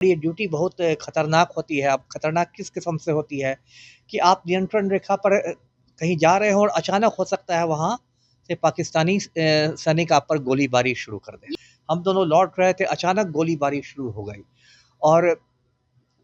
ये ड्यूटी बहुत खतरनाक होती है। अब खतरनाक किस किस्म से होती है कि आप नियंत्रण रेखा पर कहीं जा रहे हो और अचानक हो सकता है वहाँ से पाकिस्तानी सैनिक आप पर गोलीबारी शुरू कर दें। हम दोनों लौट रहे थे, अचानक गोलीबारी शुरू हो गई और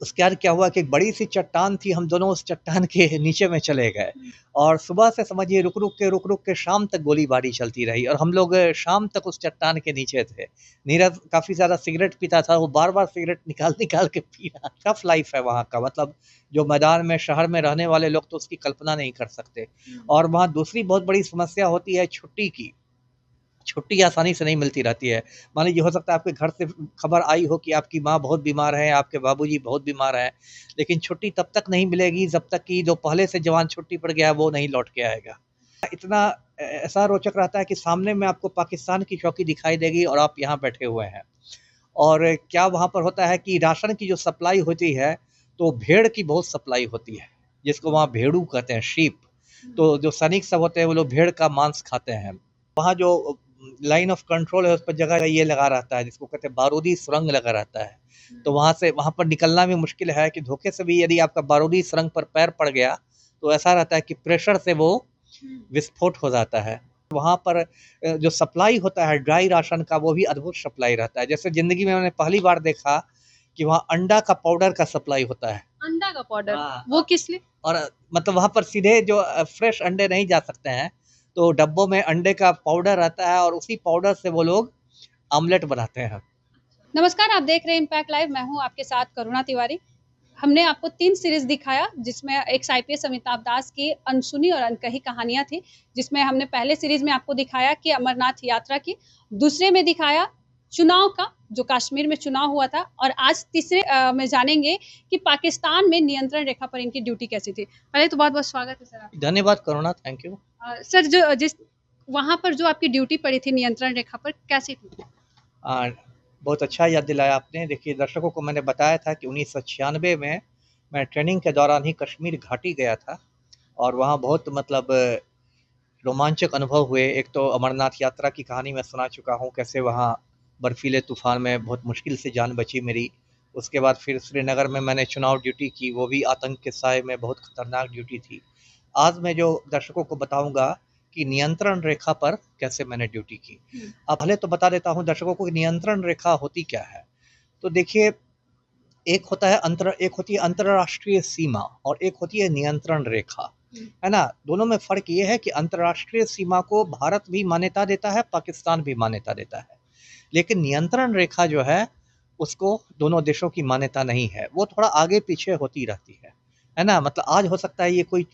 उसके बाद क्या हुआ कि एक बड़ी सी चट्टान थी, हम दोनों उस चट्टान के नीचे में चले गए और सुबह से समझिए रुक-रुक के शाम तक गोलीबारी चलती रही और हम लोग शाम तक उस चट्टान के नीचे थे। नीरज काफ़ी ज़्यादा सिगरेट पीता था, वो बार-बार सिगरेट निकाल-निकाल के पी रहा। टफ लाइफ़ है वहाँ का, मतलब जो मैदान में, शहर में रहने वाले लोग तो उसकी कल्पना नहीं कर सकते। और वहाँ दूसरी बहुत बड़ी समस्या होती है छुट्टी की। छुट्टी आसानी से नहीं मिलती रहती है। मान लीजिए हो सकता है आपके घर से खबर आई हो कि आपकी माँ बहुत बीमार हैं, आपके बाबूजी बहुत बीमार हैं, लेकिन छुट्टी तब तक नहीं मिलेगी जब तक कि जो पहले से जवान छुट्टी पर गया है वो नहीं लौट के आएगा। इतना ऐसा रोचक रहता है कि सामने में आपको पाकिस्तान की चौकी दिखाई देगी और आप यहाँ बैठे हुए हैं। और क्या वहाँ पर होता है कि राशन की जो सप्लाई होती है, तो भेड़ की बहुत सप्लाई होती है, जिसको वहाँ भेड़ू कहते हैं, शीप। तो जो सैनिक सब होते हैं वो लोग भेड़ का मांस खाते हैं। वहाँ जो लाइन ऑफ कंट्रोल है उस पर जगह ये लगा रहता है जिसको कहते हैं बारूदी सुरंग लगा रहता है। तो वहाँ पर निकलना भी मुश्किल है कि धोखे से भी यदि आपका बारूदी सुरंग पर पैर पड़ गया तो ऐसा रहता है कि प्रेशर से वो विस्फोट हो जाता है। वहाँ पर जो सप्लाई होता है ड्राई राशन का वो भी अद्भुत सप्लाई रहता है। जैसे ज़िंदगी में मैंने पहली बार देखा कि वहाँ अंडा का पाउडर का सप्लाई होता है। अंडा का पाउडर हाँ, वो किस लिए? और मतलब वहाँ पर सीधे जो फ्रेश अंडे नहीं जा सकते हैं, तो डब्बों में अंडे का पाउडर रहता है और उसी पाउडर से वो लोग ऑमलेट बनाते हैं। नमस्कार, आप देख रहे हैं इम्पैक्ट लाइव। मैं हूं आपके साथ करुणा तिवारी। हमने आपको 3 सीरीज दिखाया जिसमें एक आईपीएस अमिताभ दास की अनसुनी और अनकही कहानियां थी, जिसमें हमने पहले सीरीज में आपको दिखाया कि अमरनाथ यात्रा की, दूसरे में दिखाया चुनाव का, जो कश्मीर में चुनाव हुआ था, और आज तीसरे में जानेंगे कि पाकिस्तान में नियंत्रण रेखा पर इनकी ड्यूटी कैसी थी। पहले तो बहुत-बहुत स्वागत है सर आपका। धन्यवाद करुणा, थैंक यू। सर, जो जिस वहाँ पर जो आपकी ड्यूटी पड़ी थी नियंत्रण रेखा पर, कैसी थी? अ, बहुत अच्छा याद दिलाया आपने। देखिए, दर्शकों को मैंने बताया था कि 1996 में मैं ट्रेनिंग के दौरान ही कश्मीर घाटी गया था और वहाँ बहुत मतलब रोमांचक अनुभव हुए। एक तो अमरनाथ यात्रा की कहानी मैं सुना चुका हूँ, कैसे वहाँ बर्फीले तूफ़ान में बहुत मुश्किल से जान बची मेरी। उसके बाद फिर श्रीनगर में मैंने चुनाव ड्यूटी की, वो भी आतंक के साए में बहुत खतरनाक ड्यूटी थी। आज मैं जो दर्शकों को बताऊँगा कि नियंत्रण रेखा पर कैसे मैंने ड्यूटी की। अब पहले तो बता देता हूँ दर्शकों को कि नियंत्रण रेखा होती क्या है? तो देखिए, एक होती है अंतर्राष्ट्रीय सीमा और एक होती है नियंत्रण रेखा, है ना? दोनों में फ़र्क ये है कि अंतर्राष्ट्रीय सीमा को भारत भी मान्यता देता है, पाकिस्तान भी मान्यता देता है। लेकिन नियंत्रण रेखा जो है, उसको दोनों देशों की मान्यता नहीं है, वो थोड़ा आगे-पीछे होती रहती है ना? मतलब आज हो सकता है ये कोई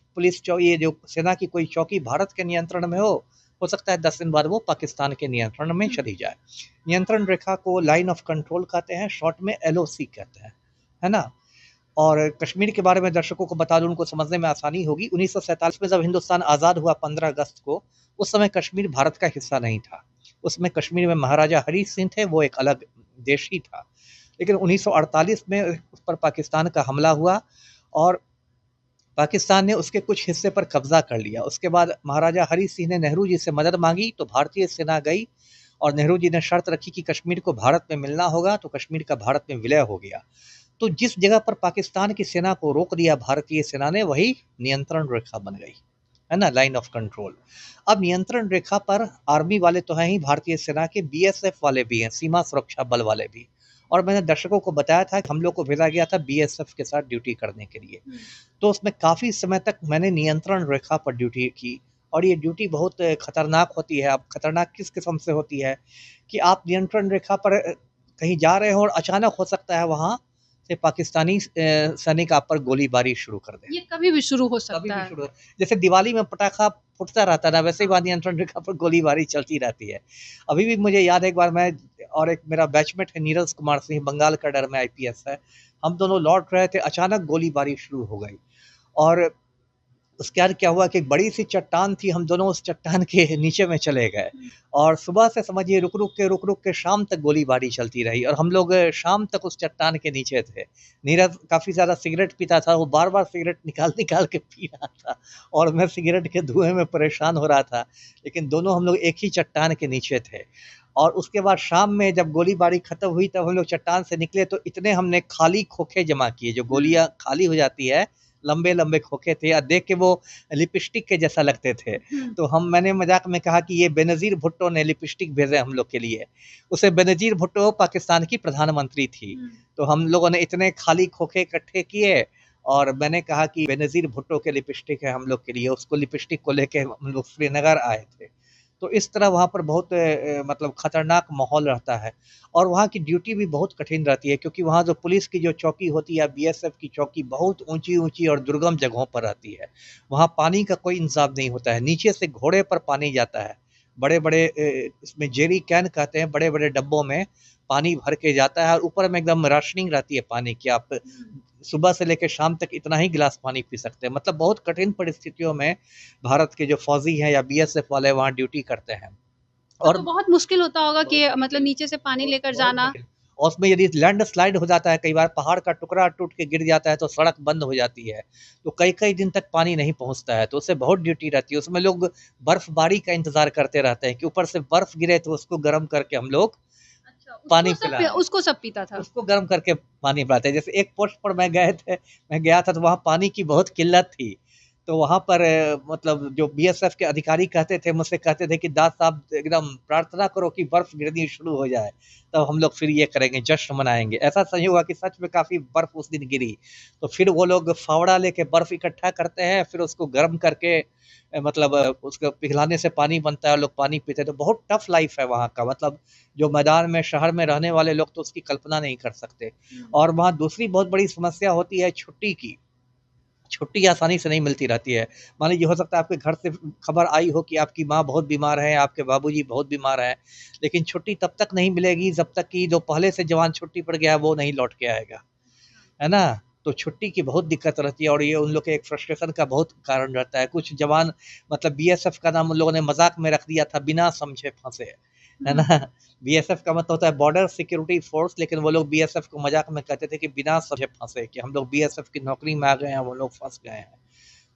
ये जो सेना की कोई चौकी भारत के नियंत्रण में हो सकता है 10 दिन बाद वो पाकिस्तान के नियंत्रण में चली जाए। नियंत्रण रेखा को लाइन ऑफ कंट्रोल कहते हैं, शॉर्ट में एलओसी कहते हैं, है ना? और कश्मीर के बारे में दर्शकों को बता दूँ, उनको समझने में आसानी होगी। 1947 में जब हिंदुस्तान आज़ाद हुआ 15 अगस्त को, उस समय कश्मीर भारत का हिस्सा नहीं था। उसमें कश्मीर में महाराजा हरी सिंह थे, वो एक अलग देश ही था। लेकिन 1948 में उस पर पाकिस्तान का हमला हुआ और पाकिस्तान ने उसके कुछ हिस्से पर कब्ज़ा कर लिया। उसके बाद महाराजा हरी सिंह ने नेहरू जी से मदद माँगी, तो भारतीय सेना गई और नेहरू जी ने शर्त रखी कि कश्मीर को भारत में मिलना होगा, तो कश्मीर का भारत में विलय हो गया। तो जिस जगह पर पाकिस्तान की सेना को रोक दिया भारतीय सेना ने, वही नियंत्रण रेखा बन गई, है ना? Line of control. अब नियंत्रण रेखा पर आर्मी वाले तो हैं ही भारतीय सेना के, बीएसएफ वाले भी हैं, सीमा सुरक्षा बल वाले भी। और मैंने दर्शकों को बताया था कि हम लोग को भेजा गया था बीएसएफ के साथ ड्यूटी करने के लिए। तो उसमें काफ़ी समय तक मैंने नियंत्रण रेखा पर ड्यूटी की और ये ड्यूटी बहुत खतरनाक होती है। अब खतरनाक किस किस्म से होती है कि आप नियंत्रण रेखा पर कहीं जा रहे हो और अचानक हो सकता है वहाँ से पाकिस्तानी सैनिक आप पर गोलीबारी शुरू कर दें। ये कभी भी शुरू हो कभी सकता भी है। शुरू जैसे दिवाली में पटाखा फूटता रहता है ना, वैसे ही वहाँ नियंत्रण रेखा पर गोलीबारी चलती रहती है। अभी भी मुझे याद है, एक बार मैं और एक मेरा बैचमेट है नीरज कुमार सिंह, बंगाल कैडर में आईपीएस है। हम दोनों लौट रहे थे, अचानक गोलीबारी शुरू हो गई और उसके बाद क्या हुआ कि एक बड़ी सी चट्टान थी, हम दोनों उस चट्टान के नीचे में चले गए और सुबह से समझिए रुक-रुक के शाम तक गोलीबारी चलती रही और हम लोग शाम तक उस चट्टान के नीचे थे। नीरज काफ़ी ज़्यादा सिगरेट पीता था, वो बार-बार सिगरेट निकाल-निकाल के पी रहा था और मैं सिगरेट के धुएँ में परेशान हो रहा था, लेकिन दोनों हम लोग एक ही चट्टान के नीचे थे। और उसके बाद शाम में जब गोलीबारी खत्म हुई तब हम लोग चट्टान से निकले तो इतने हमने खाली खोखे जमा किए, जो गोलियां खाली हो जाती है, लंबे लंबे खोखे थे और देख के वो लिपस्टिक के जैसा लगते थे। तो मैंने मजाक में कहा कि ये बेनज़ीर भुट्टो ने लिपस्टिक भेजे हम लोग के लिए। उसे बेनज़ीर भुट्टो पाकिस्तान की प्रधानमंत्री थी। तो हम लोगों ने इतने खाली खोखे इकट्ठे किए और मैंने कहा कि बेनज़ीर भुट्टो के लिपस्टिक है हम लोग के लिए, उसको लिपस्टिक को लेके हम लोग श्रीनगर आए थे। तो इस तरह वहाँ पर बहुत मतलब खतरनाक माहौल रहता है और वहाँ की ड्यूटी भी बहुत कठिन रहती है, क्योंकि वहाँ जो पुलिस की जो चौकी होती है, बीएसएफ की चौकी बहुत ऊंची और दुर्गम जगहों पर रहती है। वहाँ पानी का कोई इंतजाम नहीं होता है, नीचे से घोड़े पर पानी जाता है, बड़े बड़े इसमें जेरी कैन कहते हैं, बड़े बड़े डब्बों में पानी भर के जाता है और ऊपर में एकदम राशनिंग रहती है पानी की, आप सुबह से लेकर शाम तक इतना ही गिलास पानी पी सकते हैं। मतलब बहुत कठिन परिस्थितियों में भारत के जो फौजी हैं या बीएसएफ वाले वहाँ ड्यूटी करते हैं। और तो बहुत मुश्किल होता होगा कि मतलब नीचे से पानी लेकर जाना। और उसमें यदि लैंडस्लाइड हो जाता है, कई बार पहाड़ का टुकड़ा टूट के गिर जाता है तो सड़क बंद हो जाती है, तो कई कई दिन तक पानी नहीं पहुंचता है, तो उससे बहुत ड्यूटी रहती है। उसमें लोग बर्फबारी का इंतजार करते रहते हैं कि ऊपर से बर्फ गिरे तो उसको गर्म करके हम लोग पानी पिलाएं। उसको सब पीता था, उसको गर्म करके पानी पिलाते हैं। जैसे एक पोस्ट पर मैं गया था तो वहाँ पानी की बहुत किल्लत थी, तो वहाँ पर मतलब जो बीएसएफ के अधिकारी कहते थे, मुझसे कहते थे कि दास साहब एकदम प्रार्थना करो कि बर्फ गिरनी शुरू हो जाए, तब हम लोग फिर ये करेंगे, जश्न मनाएंगे। ऐसा सही हुआ कि सच में काफ़ी बर्फ उस दिन गिरी। तो फिर वो लोग फावड़ा लेके बर्फ इकट्ठा करते हैं, फिर उसको गर्म करके मतलब उसको पिघलाने से पानी बनता है और लोग पानी पीते हैं। तो बहुत टफ लाइफ है वहाँ का, मतलब जो मैदान में शहर में रहने वाले लोग तो उसकी कल्पना नहीं कर सकते। और वहाँ दूसरी बहुत बड़ी समस्या होती है छुट्टी की। छुट्टी आसानी से नहीं मिलती रहती है। मान लीजिए हो सकता है आपके घर से खबर आई हो कि आपकी माँ बहुत बीमार है, आपके बाबूजी बहुत बीमार हैं, लेकिन छुट्टी तब तक नहीं मिलेगी जब तक कि जो पहले से जवान छुट्टी पर गया है वो नहीं लौट के आएगा, है ना? तो छुट्टी की बहुत दिक्कत रहती है और ये उन लोग के एक फ्रस्ट्रेशन का बहुत कारण रहता है। कुछ जवान मतलब बीएसएफ का नाम उन लोगों ने मज़ाक में रख दिया था, बिना समझे फँसे, है ना? बीएसएफ का मतलब होता है बॉर्डर सिक्योरिटी फोर्स, लेकिन वो लोग बीएसएफ को मज़ाक में कहते थे कि बिना समझे फँसे, कि हम लोग बीएसएफ की नौकरी में आ गए हैं, वो लोग फँस गए हैं।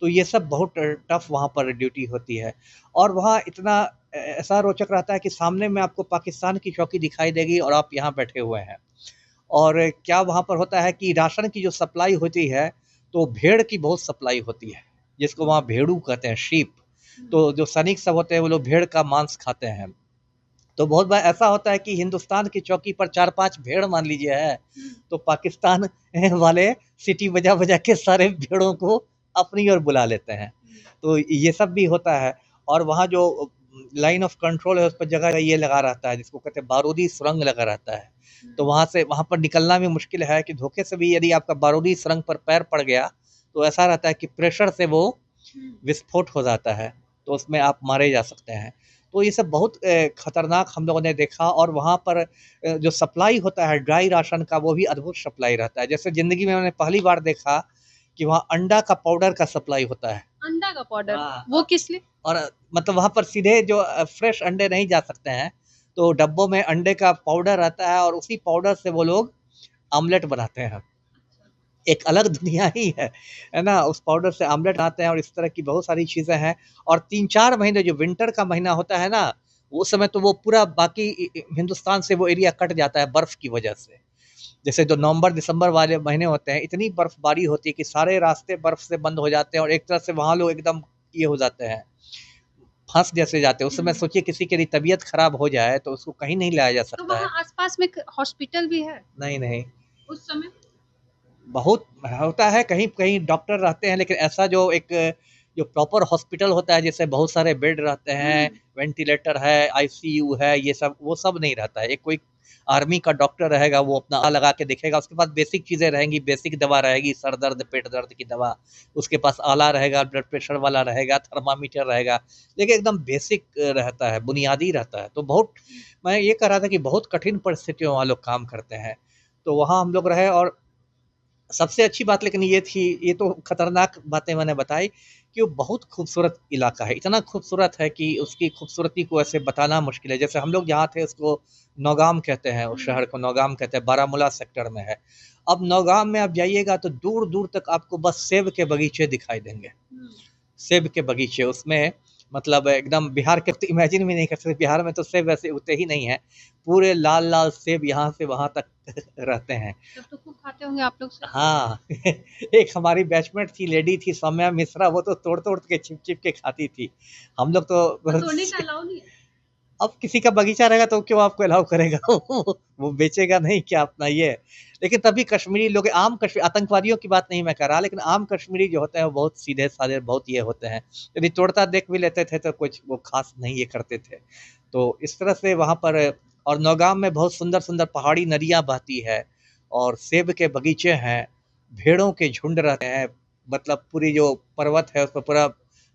तो ये सब बहुत टफ वहाँ पर ड्यूटी होती है और वहाँ इतना ऐसा रोचक रहता है कि सामने में आपको पाकिस्तान की चौकी दिखाई देगी और आप यहाँ बैठे हुए हैं। और क्या वहाँ पर होता है कि राशन की जो सप्लाई होती है, तो भेड़ की बहुत सप्लाई होती है, जिसको वहाँ भेड़ू कहते हैं, शीप। तो जो सैनिक सब होते हैं वो लोग भेड़ का मांस खाते हैं। तो बहुत बार ऐसा होता है कि हिंदुस्तान की चौकी पर 4-5 भेड़ मान लीजिए है, तो पाकिस्तान वाले सीटी बजा के सारे भेड़ों को अपनी ओर बुला लेते हैं। तो ये सब भी होता है और वहाँ जो लाइन ऑफ कंट्रोल है उस पर जगह ये लगा रहता है, जिसको कहते हैं बारूदी सुरंग लगा रहता है। तो वहाँ पर निकलना भी मुश्किल है कि धोखे से भी यदि आपका बारूदी सुरंग पर पैर पड़ गया तो ऐसा रहता है कि प्रेशर से वो विस्फोट हो जाता है, तो उसमें आप मारे जा सकते हैं। तो ये सब बहुत खतरनाक हम लोगों ने देखा और वहाँ पर जो सप्लाई होता है ड्राई राशन का, वो भी अद्भुत सप्लाई रहता है। जैसे ज़िंदगी में मैंने पहली बार देखा कि वहाँ अंडा का पाउडर का सप्लाई होता है। अंडा का पाउडर, वो किस लिए? और मतलब वहाँ पर सीधे जो फ्रेश अंडे नहीं जा सकते हैं, तो डब्बों में अंडे का पाउडर रहता है और उसी पाउडर से वो लोग ऑमलेट बनाते हैं। एक अलग दुनिया ही है ना? उस पाउडर से ऑमलेट बनाते हैं और इस तरह की बहुत सारी चीज़ें हैं। और 3-4 महीने जो विंटर का महीना होता है ना, उस समय तो वो पूरा बाकी हिंदुस्तान से वो एरिया कट जाता है बर्फ़ की वजह से। जैसे जो नवंबर-दिसंबर वाले महीने होते हैं, इतनी बर्फ़बारी होती है कि सारे रास्ते बर्फ़ से बंद हो जाते हैं और एक तरह से वहाँ लोग एकदम ये हो जाते हैं, फँस जैसे जाते हैं। उस समय सोचिए किसी की यदि तबीयत खराब हो जाए तो उसको कहीं नहीं लाया जा तो सकता है। वहाँ आस-पास में हॉस्पिटल भी है नहीं। उस समय? बहुत होता है, कहीं-कहीं डॉक्टर रहते हैं, लेकिन ऐसा जो प्रॉपर हॉस्पिटल होता है, जैसे बहुत सारे बेड रहते हैं, वेंटिलेटर है, आईसीयू है, ये सब वो सब नहीं रहता है। एक कोई आर्मी का डॉक्टर रहेगा, वो अपना लगा के देखेगा, उसके पास बेसिक चीज़ें रहेंगी, बेसिक दवा रहेगी, सर दर्द, पेट दर्द की दवा, उसके पास आला रहेगा, ब्लड प्रेशर वाला रहेगा, थर्मामीटर रहेगा, लेकिन एकदम बेसिक रहता है, बुनियादी रहता है। तो बहुत मैं ये कह रहा था कि बहुत कठिन परिस्थितियों में वहाँ लोग काम करते हैं। तो वहाँ हम लोग रहे और सबसे अच्छी बात लेकिन ये थी, ये तो खतरनाक बातें मैंने बताई कि वो बहुत खूबसूरत इलाका है, इतना खूबसूरत है कि उसकी खूबसूरती को ऐसे बताना मुश्किल है। जैसे हम लोग जहाँ थे उसको नौगाम कहते हैं, उस शहर को नौगाम कहते हैं, बारामूला सेक्टर में है। अब नौगाम में आप जाइएगा तो दूर-दूर तक आपको बस सेब के बगीचे दिखाई देंगे। सेब के बगीचे, उसमें मतलब एकदम बिहार के तो इमेजिन भी नहीं कर सकते, बिहार में तो सेब वैसे उगते ही नहीं है, पूरे लाल लाल सेब यहाँ से वहाँ तक रहते हैं। तब तो खूब खाते होंगे आप लोग सेब। हाँ एक हमारी बैचमेट थी, लेडी थी सौम्या मिश्रा, वो तो तोड़ तोड़ के छिप छिप के खाती थी। हम लोग तो और तोड़ने का अलाउ नहीं है? अब किसी का बगीचा रहेगा तो क्यों आपको अलाउ करेगा वो बेचेगा नहीं क्या अपना ये। लेकिन तभी कश्मीरी लोग आम कश्मीर आतंकवादियों की बात नहीं मैं कर रहा, लेकिन आम कश्मीरी जो होते हैं वो बहुत सीधे साधे बहुत ये होते हैं, यदि तोड़ता देख भी लेते थे तो कुछ वो खास नहीं ये करते थे। तो इस तरह से वहाँ पर, और नौगाम में बहुत सुंदर सुंदर पहाड़ी नदियाँ बहती है और सेब के बगीचे हैं, भेड़ों के झुंड रहते हैं, मतलब पूरी जो पर्वत है उस पर पूरा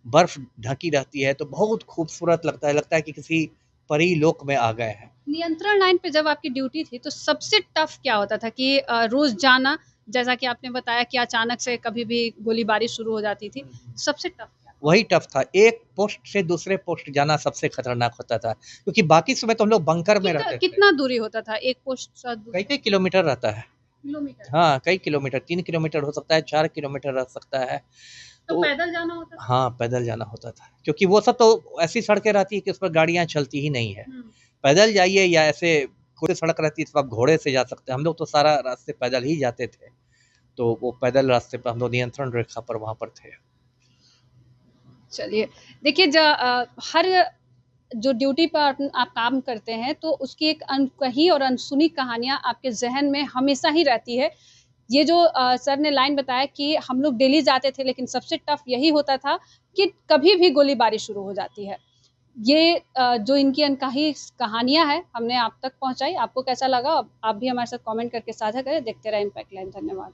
बर्फ ढकी रहती है, तो बहुत खूबसूरत लगता है कि किसी परी लोक में आ गए हैं। नियंत्रण लाइन पे जब आपकी ड्यूटी थी तो सबसे टफ क्या होता था कि रोज जाना, जैसा कि आपने बताया कि अचानक से कभी भी गोलीबारी शुरू हो जाती थी, सबसे टफ क्या? वही टफ था, एक पोस्ट से दूसरे पोस्ट जाना सबसे खतरनाक होता था, क्योंकि बाकी समय तो हम लोग बंकर में रहते थे। कितना दूरी होता था एक पोस्ट से कई कई किलोमीटर रहता है। किलोमीटर? हाँ कई किलोमीटर, 3 किलोमीटर हो सकता है, 4 किलोमीटर रह सकता है। तो तो पैदल जाना होता था? हाँ पैदल जाना होता था, क्योंकि वो सब तो ऐसी सड़कें रहती है कि उस पर गाड़ियां चलती ही नहीं है। पैदल जाइए या ऐसे कोई सड़क रहती है तो आप घोड़े से जा सकते हैं, हम लोग तो सारा रास्ते पैदल ही जाते थे। तो वो पैदल रास्ते पर हम लोग नियंत्रण रेखा पर वहाँ पर थे। चलिए, देखिए हर जो ड्यूटी पर आप काम करते हैं तो उसकी एक अनकही और अनसुनी कहानियाँ आपके ज़हन में हमेशा ही रहती है। ये जो सर ने लाइन बताया कि हम लोग डेली जाते थे लेकिन सबसे टफ यही होता था कि कभी भी गोलीबारी शुरू हो जाती है। ये जो इनकी अनकही कहानियाँ हैं हमने आप तक पहुँचाई। आपको कैसा लगा? आप भी हमारे साथ कमेंट करके साझा करें। देखते रहें इम्पैक्ट लाइव। धन्यवाद।